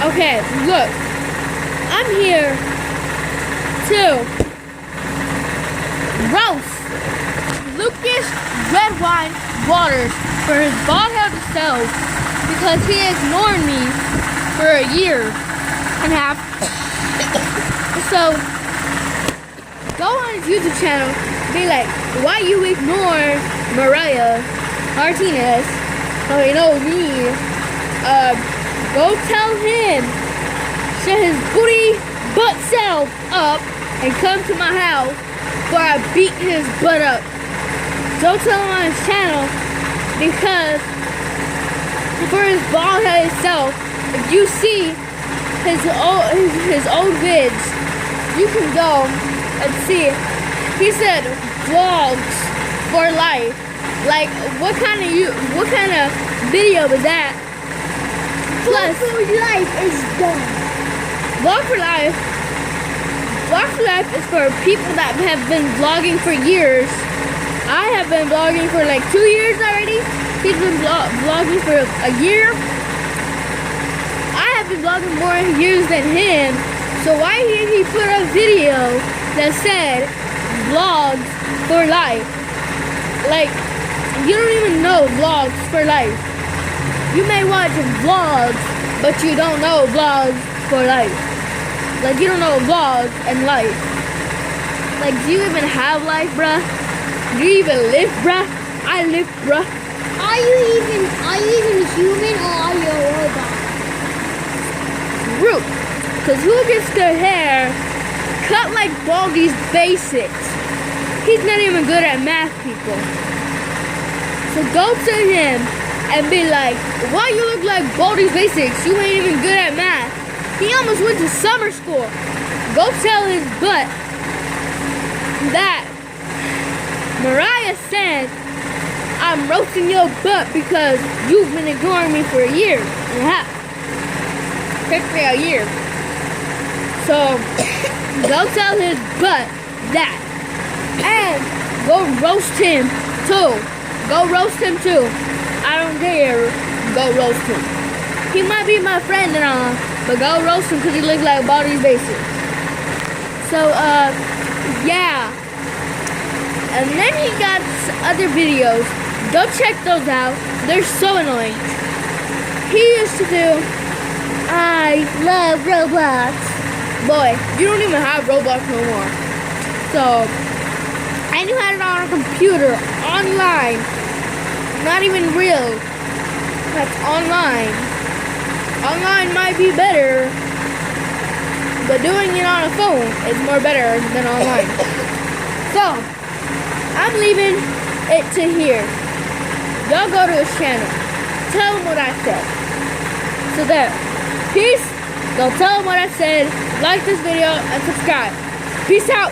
Okay, look. I'm here to roast Lucas Red Wine Waters for his bald-headed self because he ignored me for a year and a half. So, go on his YouTube channel, be like, why you ignore Mariah Martinez? Oh, you know me. Go tell him, shut his booty butt self up and come to my house before I beat his butt up. Don't tell him on his channel because for his bald-headed self, if you see his old vids, you can go and see. He said vlogs for life. Like what kind of video was that? Plus, Vlog for Life is done. Vlog for Life. Vlog for Life is for people that have been vlogging for years. I have been vlogging for like 2 years already. He's been vlogging for a year. I have been vlogging more years than him. So why didn't he put a video that said Vlogs for Life? Like, you don't even know Vlogs for Life. You may watch vlogs, but you don't know Vlogs for Life. Like, you don't know vlogs and life. Like, do you even have life, bruh? Do you even live, bruh? I live, bruh. Are you even human or are you a robot? Root. Because who gets their hair cut like Baldi's Basics? He's not even good at math, people. So go to him and be like, why you look like Baldi's Basics? You ain't even good at math. He almost went to summer school. Go tell his butt that Mariah said, I'm roasting your butt because you've been ignoring me for a year and a half. Practically a year. So, go tell his butt that. And go roast him too. Go roast him too. I don't care. Go roast him. He might be my friend and all, but go roast him because he looks like Baldi's Basics. So, yeah. And then he got other videos. Go check those out. They're so annoying. He used to do, I love Roblox. Boy, you don't even have Roblox no more. So, and you had it on a computer, online. Not even real. That's online. Online might be better, but doing it on a phone is more better than online. So, I'm leaving it to here. Y'all go to his channel. Tell him what I said. So there. Peace. Go tell him what I said. Like this video and subscribe. Peace out.